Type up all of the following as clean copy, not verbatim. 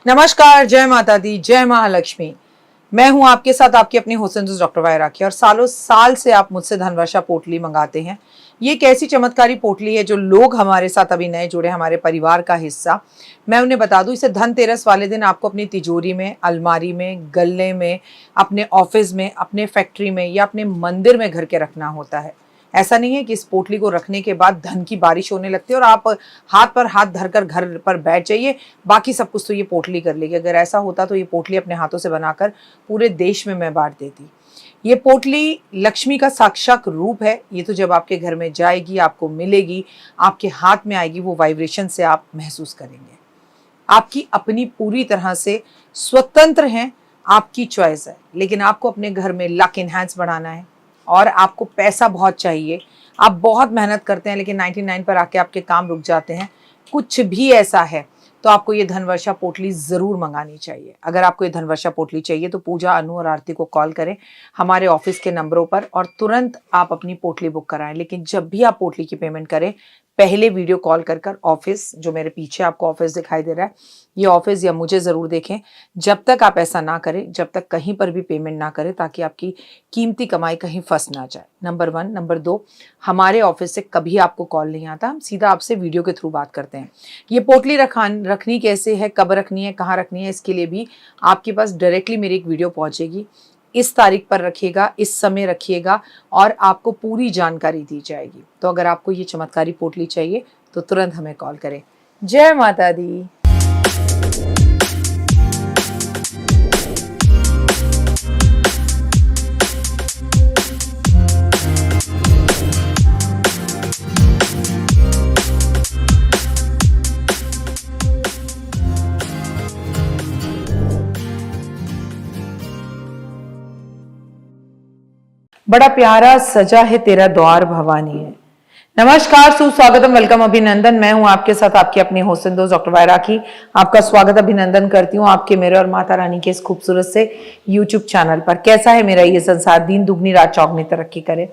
नमस्कार, जय माता दी, जय महालक्ष्मी। मैं हूं आपके साथ आपकी अपनी हुसैन दोस्त डॉक्टर वाय राखी और सालों साल से आप मुझसे धनवर्षा पोटली मंगाते हैं। ये एक ऐसी चमत्कारी पोटली है जो लोग हमारे साथ अभी नए जुड़े, हमारे परिवार का हिस्सा। मैं उन्हें बता दूं, इसे धनतेरस वाले दिन आपको अपनी तिजोरी में, अलमारी में, गल्ले में, अपने ऑफिस में, अपने फैक्ट्री में या अपने मंदिर में घर के रखना होता है। ऐसा नहीं है कि इस पोटली को रखने के बाद धन की बारिश होने लगती है और आप हाथ पर हाथ धरकर घर पर बैठ जाइए, बाकी सब कुछ तो ये पोटली कर लेगी। अगर ऐसा होता तो ये पोटली अपने हाथों से बनाकर पूरे देश में मैं बांट देती। ये पोटली लक्ष्मी का साक्षात रूप है। ये तो जब आपके घर में जाएगी, आपको मिलेगी, आपके हाथ में आएगी, वो वाइब्रेशन से आप महसूस करेंगे। आपकी अपनी पूरी तरह से स्वतंत्र हैं, आपकी चॉइस है। लेकिन आपको अपने घर में लक इनहैंस बढ़ाना है और आपको पैसा बहुत चाहिए। आप बहुत मेहनत करते हैं लेकिन 99 पर आके आपके काम रुक जाते हैं। कुछ भी ऐसा है तो आपको ये धनवर्षा पोटली ज़रूर मंगानी चाहिए। अगर आपको ये धनवर्षा पोटली चाहिए तो पूजा, अनु और आरती को कॉल करें हमारे ऑफिस के नंबरों पर और तुरंत आप अपनी पोटली बुक कराएं। लेकिन जब भी आप पोटली की पेमेंट करें, पहले वीडियो कॉल कर ऑफिस, जो मेरे पीछे आपको ऑफिस दिखाई दे रहा है, ये ऑफिस या मुझे ज़रूर देखें। जब तक आप ऐसा ना करें, जब तक कहीं पर भी पेमेंट ना करें, ताकि आपकी कीमती कमाई कहीं फंस ना जाए। नंबर 1। नंबर 2, हमारे ऑफिस से कभी आपको कॉल नहीं आता, हम सीधा आपसे वीडियो के थ्रू बात करते हैं। ये पोटली रखनी कैसे है, कब रखनी है, कहाँ रखनी है, इसके लिए भी आपके पास डायरेक्टली मेरी एक वीडियो पहुँचेगी। इस तारीख पर रखिएगा, इस समय रखिएगा और आपको पूरी जानकारी दी जाएगी। तो अगर आपको ये चमत्कारी पोटली चाहिए तो तुरंत हमें कॉल करें। जय माता दी। बड़ा प्यारा सजा है तेरा द्वार भवानी है। नमस्कार, सुस्वागतम, वेलकम, अभिनंदन। मैं हूं आपके साथ आपकी अपनी हुसैन दोस्त डॉक्टर वाय राखी। आपका स्वागत, अभिनंदन करती हूं आपके, मेरे और माता रानी के इस खूबसूरत से यूट्यूब चैनल पर। कैसा है मेरा ये संसार, दिन दुगनी रात चौगनी तरक्की करे।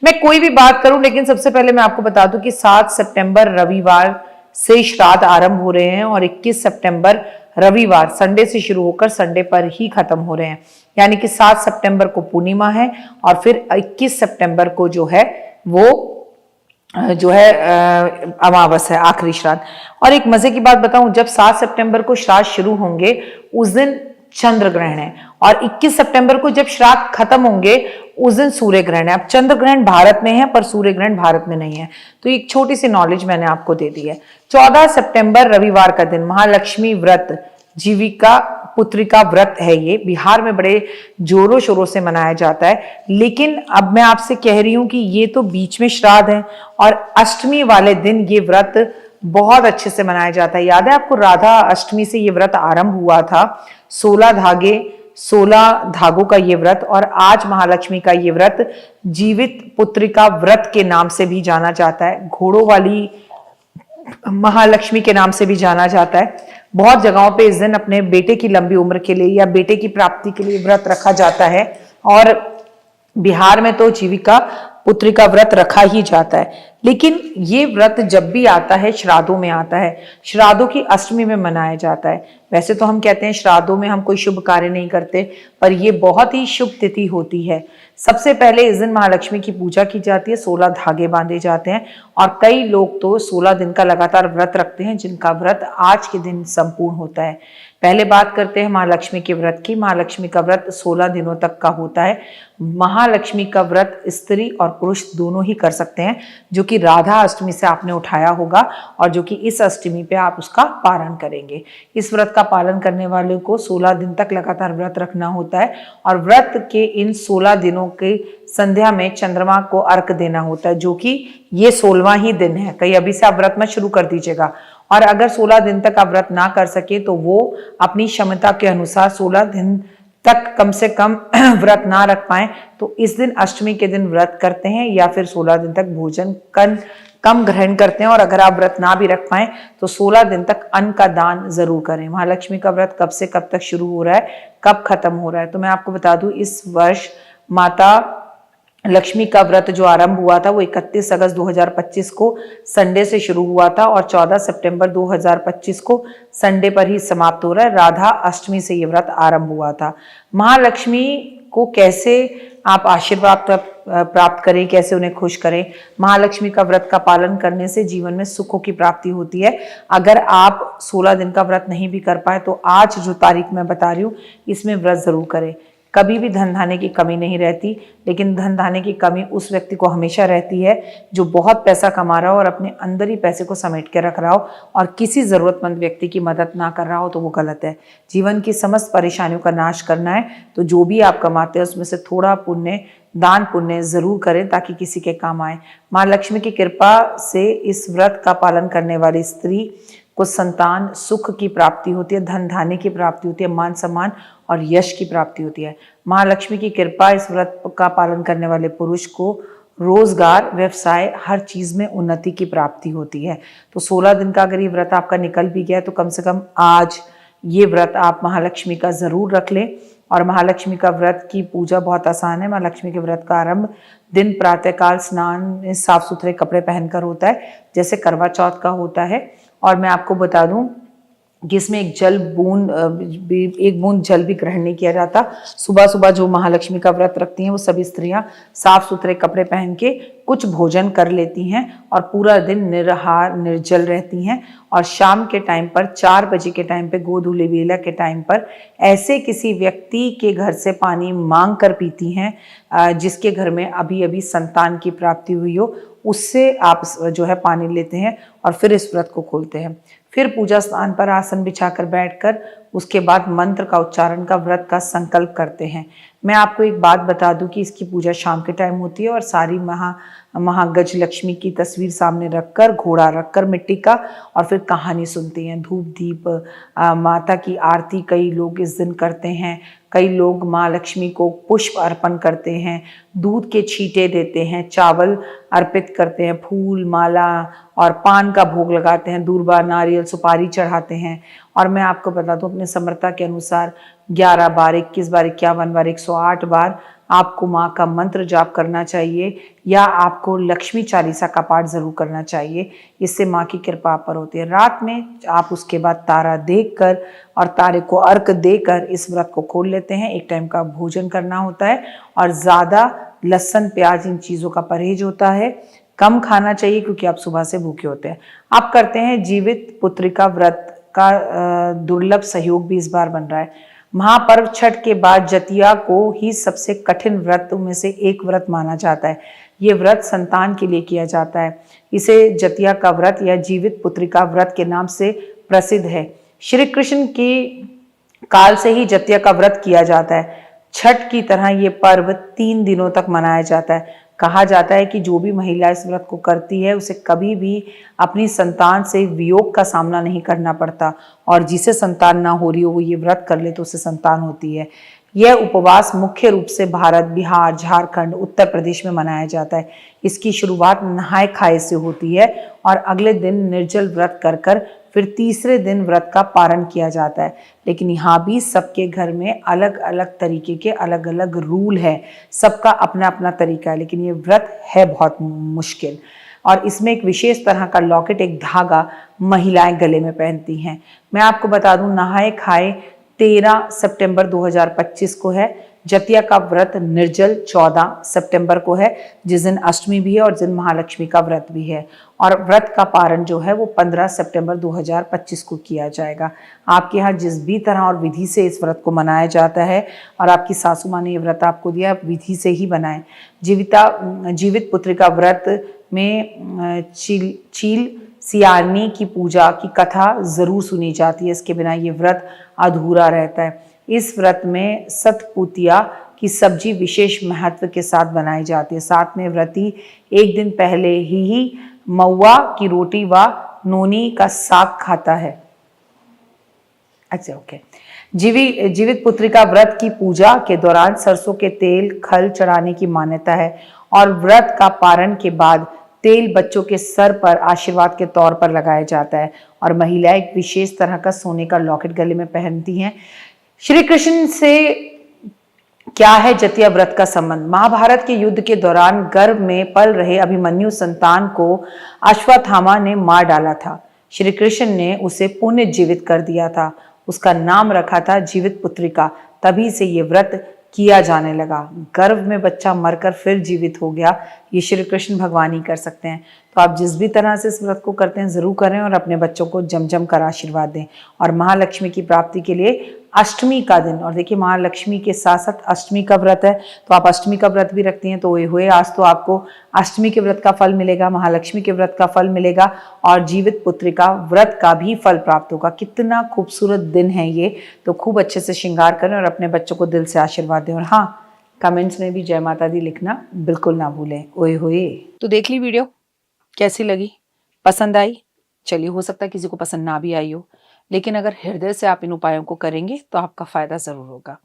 मैं कोई भी बात करूं लेकिन सबसे पहले मैं आपको बता दूं कि 7 सितंबर रविवार से श्राद्ध आरंभ हो रहे हैं और 21 सितंबर रविवार संडे से शुरू होकर संडे पर ही खत्म हो रहे हैं। यानी कि 7 सितंबर को पूर्णिमा है और फिर 21 सितंबर को जो है वो अमावस है, आखिरी श्राद्ध। और एक मजे की बात बताऊं, जब 7 सितंबर को श्राद्ध शुरू होंगे उस दिन चंद्र ग्रहण है और 21 सितंबर को जब श्राद्ध खत्म होंगे उस दिन सूर्य ग्रहण है। अब चंद्र ग्रहण भारत में है पर सूर्य ग्रहण भारत में नहीं है, तो एक छोटी सी नॉलेज मैंने आपको दे दी है। 14 सितंबर रविवार का दिन महालक्ष्मी व्रत, जीविका पुत्रिका व्रत है। ये बिहार में बड़े जोरों शोरों से मनाया जाता है। लेकिन अब मैं आपसे कह रही हूं कि ये तो बीच में श्राद्ध है और अष्टमी वाले दिन ये व्रत बहुत अच्छे से मनाया जाता है। याद है आपको, राधा अष्टमी से ये व्रत आरंभ हुआ था। 16 धागों का ये व्रत, और आज महालक्ष्मी का ये व्रत जीवित पुत्रिका व्रत के नाम से भी जाना जाता है, घोड़ों वाली महालक्ष्मी के नाम से भी जाना जाता है। बहुत जगहों पे इस दिन अपने बेटे की लंबी उम्र के लिए या बेटे की प्राप्ति के लिए व्रत रखा जाता है और बिहार में तो जीविका पुत्रिका व्रत रखा ही जाता है। लेकिन ये व्रत जब भी आता है श्राद्धों में आता है, श्राद्धों की अष्टमी में मनाया जाता है। वैसे तो हम कहते हैं श्राद्धों में हम कोई शुभ कार्य नहीं करते, पर यह बहुत ही शुभ तिथि होती है। सबसे पहले इस दिन महालक्ष्मी की पूजा की जाती है, 16 धागे बांधे जाते हैं और कई लोग तो 16 दिन का लगातार व्रत रखते हैं, जिनका व्रत आज के दिन संपूर्ण होता है। पहले बात करते हैं महालक्ष्मी के व्रत की। महालक्ष्मी का व्रत 16 दिनों तक का होता है। महालक्ष्मी का व्रत स्त्री और पुरुष दोनों ही कर सकते हैं, जो कि राधा अष्टमी से आपने उठाया होगा और जो कि इस अष्टमी पे आप उसका पारण करेंगे। इस व्रत का पालन करने वाले को 16 दिन तक लगातार व्रत रखना होता है और व्रत के इन 16 दिनों के संध्या में चंद्रमा को अर्घ देना होता है, जो कि ये 16वां ही दिन है। कहीं अभी से आप व्रत में शुरू कर दीजिएगा। और अगर 16 दिन तक आप व्रत ना कर सके तो वो अपनी क्षमता के अनुसार 16 दिन तक कम से कम व्रत ना रख पाए तो इस दिन अष्टमी के दिन व्रत करते हैं या फिर 16 दिन तक भोजन कम ग्रहण करते हैं। और अगर आप व्रत ना भी रख पाए तो 16 दिन तक अन्न का दान जरूर करें। महालक्ष्मी का व्रत कब से कब तक शुरू हो रहा है, कब खत्म हो रहा है, तो मैं आपको बता दूं, इस वर्ष माता लक्ष्मी का व्रत जो आरंभ हुआ था वो 31 अगस्त 2025 को संडे से शुरू हुआ था और 14 सितंबर 2025 को संडे पर ही समाप्त हो रहा है। राधा अष्टमी से ये व्रत आरंभ हुआ था। महालक्ष्मी को कैसे आप आशीर्वाद प्राप्त करें, कैसे उन्हें खुश करें। महालक्ष्मी का व्रत का पालन करने से जीवन में सुखों की प्राप्ति होती है। अगर आप 16 दिन का व्रत नहीं भी कर पाए तो आज जो तारीख मैं बता रही हूँ इसमें व्रत जरूर करें। कभी भी धन धान्य की कमी नहीं रहती, लेकिन धन धान्य की कमी उस व्यक्ति को हमेशा रहती है जो बहुत पैसा कमा रहा हो और अपने अंदर ही पैसे को समेट के रख रहा हो और किसी ज़रूरतमंद व्यक्ति की मदद ना कर रहा हो, तो वो गलत है। जीवन की समस्त परेशानियों का नाश करना है तो जो भी आप कमाते हैं उसमें से थोड़ा पुण्य, दान पुण्य जरूर करें ताकि किसी के काम आए। माँ लक्ष्मी की कृपा से इस व्रत का पालन करने वाली स्त्री को संतान सुख की प्राप्ति होती है, धन धान्य की प्राप्ति होती है, मान सम्मान और यश की प्राप्ति होती है। महालक्ष्मी की कृपा इस व्रत का पालन करने वाले पुरुष को रोजगार, व्यवसाय, हर चीज में उन्नति की प्राप्ति होती है। तो 16 दिन का अगर ये व्रत आपका निकल भी गया तो कम से कम आज ये व्रत आप महालक्ष्मी का जरूर रख लें। और महालक्ष्मी का व्रत की पूजा बहुत आसान है। महालक्ष्मी के व्रत का आरंभ दिन प्रातःकाल स्नान, साफ सुथरे कपड़े पहनकर होता है, जैसे करवा चौथ का होता है। और मैं आपको बता दूं कि इसमें एक बूंद जल भी ग्रहण नहीं किया जाता। सुबह सुबह जो महालक्ष्मी का व्रत रखती हैं वो सभी स्त्रियां साफ सुथरे कपड़े पहन के कुछ भोजन कर लेती हैं और पूरा दिन निराहार निर्जल रहती हैं। और शाम के टाइम पर 4 बजे के टाइम पे, गोधूली बेला के टाइम पर ऐसे किसी व्यक्ति के घर से पानी मांग कर पीती हैं जिसके घर में अभी अभी संतान की प्राप्ति हुई हो, उससे आप जो है पानी लेते हैं और फिर इस व्रत को खोलते हैं। फिर पूजा स्थान पर आसन बिछाकर बैठकर उसके बाद मंत्र का उच्चारण का व्रत का संकल्प करते हैं। मैं आपको एक बात बता दूं कि इसकी पूजा शाम के टाइम होती है और सारी महागज लक्ष्मी की तस्वीर सामने रखकर, घोड़ा रखकर मिट्टी का, और फिर कहानी सुनती हैं। धूप दीप माता की आरती कई लोग इस दिन करते हैं। कई लोग माँ लक्ष्मी को पुष्प अर्पण करते हैं, दूध के छींटे देते हैं, चावल अर्पित करते हैं, फूल माला और पान का भोग लगाते हैं, दूर्बा नारियल सुपारी चढ़ाते हैं। और मैं आपको बता दूं अपने समर्था के अनुसार 11 बार, 21 बार, 51 बार, 108 बार आपको माँ का मंत्र जाप करना चाहिए या आपको लक्ष्मी चालीसा का पाठ जरूर करना चाहिए। इससे माँ की कृपा आप पर होती है। रात में आप उसके बाद तारा देखकर और तारे को अर्घ देकर इस व्रत को खोल लेते हैं। एक टाइम का भोजन करना होता है और ज़्यादा लहसुन प्याज इन चीज़ों का परहेज होता है, कम खाना चाहिए क्योंकि आप सुबह से भूखे होते हैं। आप करते हैं जीवित पुत्रिका व्रत का दुर्लभ सहयोग भी इस बार बन रहा है। महापर्व छठ के बाद जतिया को ही सबसे कठिन व्रतों में से एक व्रत माना जाता है। ये व्रत संतान के लिए किया जाता है। इसे जतिया का व्रत या जीवित पुत्रिका व्रत के नाम से प्रसिद्ध है। श्री कृष्ण की काल से ही जतिया का व्रत किया जाता है। छठ की तरह ये पर्व 3 दिनों तक मनाया जाता है। कहा जाता है कि जो भी महिला इस व्रत को करती है उसे कभी भी अपनी संतान से वियोग का सामना नहीं करना पड़ता, और जिसे संतान ना हो रही हो वो ये व्रत कर ले तो उसे संतान होती है। यह उपवास मुख्य रूप से भारत, बिहार, झारखंड, उत्तर प्रदेश में मनाया जाता है। इसकी शुरुआत नहाय खाए से होती है और अगले दिन निर्जल व्रत कर फिर तीसरे दिन व्रत का पारण किया जाता है। लेकिन यहाँ भी सबके घर में अलग अलग तरीके के अलग अलग रूल है, सबका अपना अपना तरीका है। लेकिन ये व्रत है बहुत मुश्किल और इसमें एक विशेष तरह का लॉकेट, एक धागा महिलाएं गले में पहनती हैं। मैं आपको बता दूं, नहाए खाए 13 सितंबर 2025 को है। जतिया का व्रत निर्जल 14 सितंबर को है, जिस दिन अष्टमी भी है और जिस दिन महालक्ष्मी का व्रत भी है। और व्रत का पारण जो है वो 15 सितंबर 2025 को किया जाएगा। आपके यहाँ जिस भी तरह और विधि से इस व्रत को मनाया जाता है और आपकी सासू माँ ने ये व्रत आपको दिया, आप विधि से ही बनाएं। जीवित पुत्रिका व्रत में चील सियारनी की पूजा की कथा जरूर सुनी जाती है। इसके बिना ये व्रत अधूरा रहता है। इस व्रत में सतपुतिया की सब्जी विशेष महत्व के साथ बनाई जाती है। साथ में व्रती एक दिन पहले ही महुआ की रोटी व नोनी का साग खाता है। अच्छा, ओके। जीवित पुत्रिका व्रत की पूजा के दौरान सरसों के तेल खल चढ़ाने की मान्यता है और व्रत का पारण के बाद तेल बच्चों के सर पर आशीर्वाद के तौर पर लगाया जाता है और महिलाएं एक विशेष तरह का सोने का लॉकेट गले में पहनती हैं। श्री कृष्ण से क्या है जतिया व्रत का संबंध? महाभारत के युद्ध के दौरान गर्भ में पल रहे अभिमन्यु संतान को अश्वत्थामा ने मार डाला था। श्री कृष्ण ने उसे पुनर्जीवित कर दिया था। उसका नाम रखा था जीवित पुत्रिका। तभी से ये व्रत किया जाने लगा। गर्भ में बच्चा मरकर फिर जीवित हो गया, ये श्री कृष्ण भगवान ही कर सकते हैं। तो आप जिस भी तरह से इस व्रत को करते हैं जरूर करें और अपने बच्चों को जम जम कर आशीर्वाद दें। और महालक्ष्मी की प्राप्ति के लिए अष्टमी का दिन, और देखिए महालक्ष्मी के साथ साथ अष्टमी का व्रत है, तो आप अष्टमी का व्रत भी रखती हैं तो ओए हुए आज तो आपको अष्टमी के व्रत का फल मिलेगा, महालक्ष्मी के व्रत का फल मिलेगा और जीवित पुत्रिका व्रत का भी फल प्राप्त होगा। कितना खूबसूरत दिन है ये। तो खूब अच्छे से श्रृंगार करें और अपने बच्चों को दिल से आशीर्वाद दें। और हाँ, कमेंट्स में भी जय माता दी लिखना बिल्कुल ना भूलें। ओए होए। तो देख ली वीडियो, कैसी लगी? पसंद आई? चलिए, हो सकता है किसी को पसंद ना भी आई हो, लेकिन अगर हृदय से आप इन उपायों को करेंगे तो आपका फायदा जरूर होगा।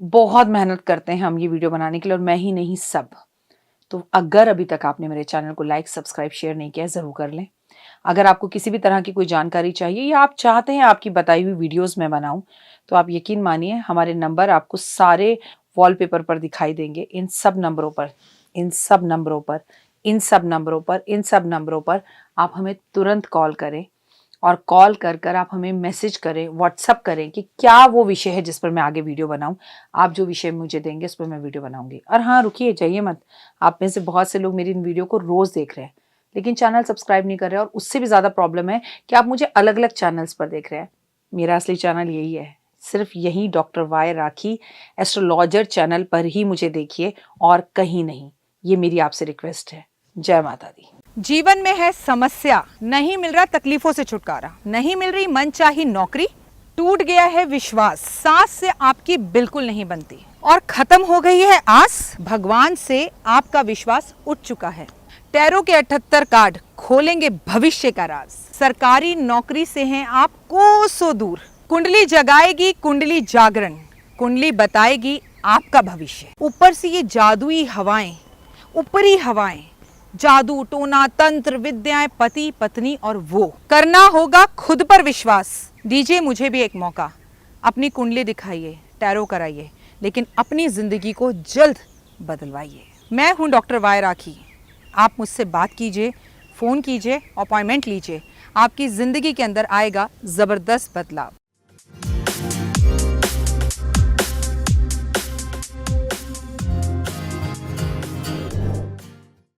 बहुत मेहनत करते हैं हम ये वीडियो बनाने के लिए, और मैं ही नहीं सब। तो अगर अभी तक आपने मेरे चैनल को लाइक, सब्सक्राइब, शेयर नहीं किया, जरूर कर लें। अगर आपको किसी भी तरह की कोई जानकारी चाहिए या आप चाहते हैं आपकी बताई हुई वीडियोस में बनाऊं, तो आप यकीन मानिए हमारे नंबर आपको सारे वॉलपेपर पर दिखाई देंगे। इन सब नंबरों पर आप हमें तुरंत कॉल करें, और कॉल कर आप हमें मैसेज करें, व्हाट्सअप करें कि क्या वो विषय है जिस पर मैं आगे वीडियो बनाऊं। आप जो विषय मुझे देंगे उस पर मैं वीडियो बनाऊंगी। और हाँ, रुकिए, जाइए मत। आप में से बहुत से लोग मेरी इन वीडियो को रोज देख रहे हैं लेकिन चैनल सब्सक्राइब नहीं कर रहे, और उससे भी ज़्यादा प्रॉब्लम है कि आप मुझे अलग अलग चैनल्स पर देख रहे हैं। मेरा असली चैनल यही है, सिर्फ यही डॉक्टर वाई राखी एस्ट्रोलॉजर चैनल पर ही मुझे देखिए और कहीं नहीं। ये मेरी आपसे रिक्वेस्ट है। जय माता दी। जीवन में है समस्या, नहीं मिल रहा तकलीफों से छुटकारा, नहीं मिल रही मनचाही नौकरी, टूट गया है विश्वास, सांस से आपकी बिल्कुल नहीं बनती और खत्म हो गई है आस, भगवान से आपका विश्वास उठ चुका है। टैरो के 78 कार्ड खोलेंगे भविष्य का राज। सरकारी नौकरी से हैं आप कोसों दूर, कुंडली जगाएगी कुंडली जागरण, कुंडली बताएगी आपका भविष्य। ऊपर से ये जादुई हवाएं, ऊपरी हवाएं, जादू टोना तंत्र विद्याएं, पति पत्नी और वो, करना होगा खुद पर विश्वास। दीजिए मुझे भी एक मौका, अपनी कुंडली दिखाइए, टैरो कराइए, लेकिन अपनी जिंदगी को जल्द बदलवाइए। मैं हूं डॉक्टर वाई राखी। आप मुझसे बात कीजिए, फ़ोन कीजिए, अपॉइंटमेंट लीजिए। आपकी ज़िंदगी के अंदर आएगा ज़बरदस्त बदलाव।